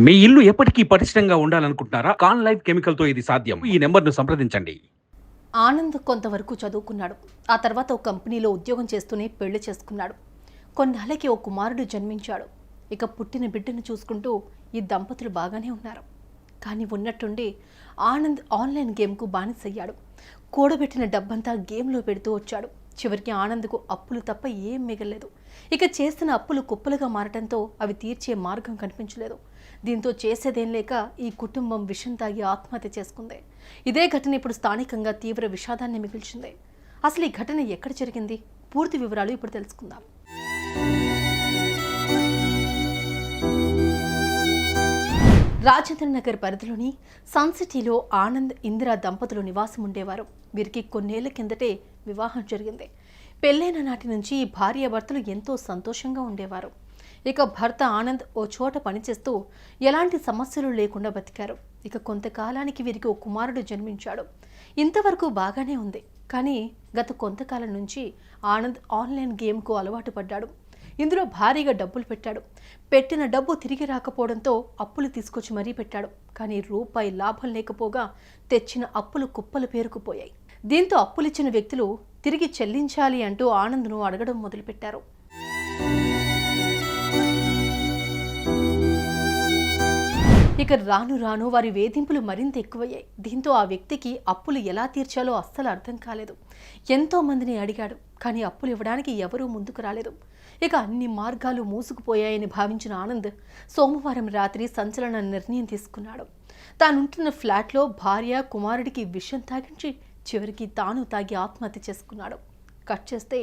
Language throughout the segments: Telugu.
మీ ఇల్లు ఎప్పటికీ పటిష్టంగా ఉండాలనుకుంటున్నారా? కాన్ లైఫ్ కెమికల్‌తో ఇది సాధ్యం. ఈ నంబర్‌ను సంప్రదించండి. ఆనంద్ కొంతవరకు చదువుకున్నాడు. ఆ తర్వాత ఓ కంపెనీలో ఉద్యోగం చేస్తూనే పెళ్లి చేసుకున్నాడు. కొన్నాళ్ళకి ఓ కుమారుడు జన్మించాడు. ఇక పుట్టిన బిడ్డను చూసుకుంటూ ఈ దంపతులు బాగానే ఉన్నారు. కానీ ఉన్నట్టుండి ఆనంద్ ఆన్లైన్ గేమ్కు బానిసయ్యాడు. కూడబెట్టిన డబ్బంతా గేమ్లో పెడుతూ వచ్చాడు. చివరికి ఆనంద్కు అప్పులు తప్ప ఏం మిగల్లేదు. ఇక చేసిన అప్పులు కుప్పలుగా మారటంతో అవి తీర్చే మార్గం కనిపించలేదు. దీంతో చేసేదేం లేక ఈ కుటుంబం విషం తాగి ఆత్మహత్య చేసుకుంది. ఇదే ఘటన ఇప్పుడు స్థానికంగా తీవ్ర విషాదాన్ని మిగిల్చింది. అసలు ఈ ఘటన ఎక్కడ జరిగింది? పూర్తి వివరాలు ఇప్పుడు తెలుసుకుందాం. రాజేంద్ర నగర్ పరిధిలోని సన్ సిటీలో ఆనంద్ ఇందిరా దంపతులు నివాసం ఉండేవారు. వీరికి కొన్నేళ్ల కిందటే వివాహం జరిగింది. పెళ్ళైన నాటి నుంచి ఈ భార్యాభర్తలు ఎంతో సంతోషంగా ఉండేవారు. ఇక భర్త ఆనంద్ ఓ చోట పనిచేస్తూ ఎలాంటి సమస్యలు లేకుండా బతికారు. ఇక కొంతకాలానికి వీరికి ఓ కుమారుడు జన్మించాడు. ఇంతవరకు బాగానే ఉంది. కానీ గత కొంతకాలం నుంచి ఆనంద్ ఆన్లైన్ గేమ్కు అలవాటు పడ్డాడు. ఇందులో భారీగా డబ్బులు పెట్టాడు. పెట్టిన డబ్బు తిరిగి రాకపోవడంతో అప్పులు తీసుకొచ్చి మరీ పెట్టాడు. కానీ రూపాయి లాభం లేకపోగా తెచ్చిన అప్పులు కుప్పలు పేరుకుపోయాయి. దీంతో అప్పులిచ్చిన వ్యక్తులు తిరిగి చెల్లించాలి అంటూ ఆనంద్ను అడగడం మొదలుపెట్టారు. ఇక రాను రాను వారి వేధింపులు మరింత ఎక్కువయ్యాయి. దీంతో ఆ వ్యక్తికి అప్పులు ఎలా తీర్చాలో అస్సలు అర్థం కాలేదు. ఎంతో మందిని అడిగాడు, కానీ అప్పులు ఇవ్వడానికి ఎవరూ ముందుకు రాలేదు. ఇక అన్ని మార్గాలు మూసుకుపోయాయని భావించిన ఆనంద్ సోమవారం రాత్రి సంచలన నిర్ణయం తీసుకున్నాడు. తానుంటున్న ఫ్లాట్లో భార్య కుమారుడికి విషం తాగించి చివరికి తాను తాగి ఆత్మహత్య చేసుకున్నాడు. కట్ చేస్తే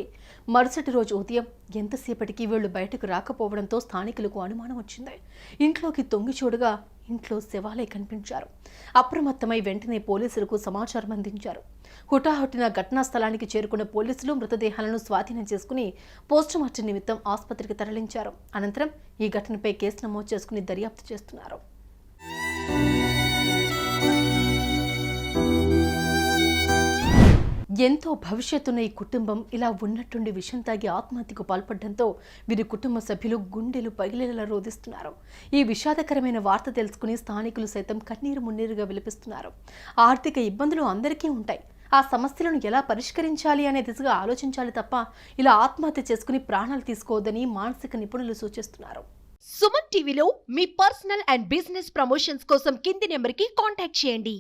మరుసటి రోజు ఉదయం ఎంతసేపటికి వీళ్లు బయటకు రాకపోవడంతో స్థానికులకు అనుమానం వచ్చింది. ఇంట్లోకి తొంగి చూడగా ఇంట్లో శవాలే కనిపించారు. అప్రమత్తమై వెంటనే పోలీసులకు సమాచారం అందించారు. హుటాహుటిన ఘటనా స్థలానికి చేరుకున్న పోలీసులు మృతదేహాలను స్వాధీనం చేసుకుని పోస్టుమార్టం నిమిత్తం ఆసుపత్రికి తరలించారు. అనంతరం ఈ ఘటనపై కేసు నమోదు చేసుకుని దర్యాప్తు చేస్తున్నారు. ఎంతో భవిష్యత్తున్న ఈ కుటుంబం ఇలా ఉన్నట్టుండి విషం తాగి ఆత్మహత్యకు పాల్పడడంతో వీరి కుటుంబ సభ్యులు గుండెలు పగిలేలా రోధిస్తున్నారు. ఈ విషాదకరమైన వార్త తెలుసుకుని స్థానికులు సైతం కన్నీరు మున్నీరుగా విలపిస్తున్నారు. ఆర్థిక ఇబ్బందులు అందరికీ ఉంటాయి. ఆ సమస్యలను ఎలా పరిష్కరించాలి అనే దిశగా ఆలోచించాలి తప్ప ఇలా ఆత్మహత్య చేసుకుని ప్రాణాలు తీసుకోవద్దని మానసిక నిపుణులు సూచిస్తున్నారు. సుమన్ టీవీలో మీ పర్సనల్ అండ్ బిజినెస్ ప్రమోషన్స్ కోసం కింది నెంబర్కి కాంటాక్ట్ చేయండి.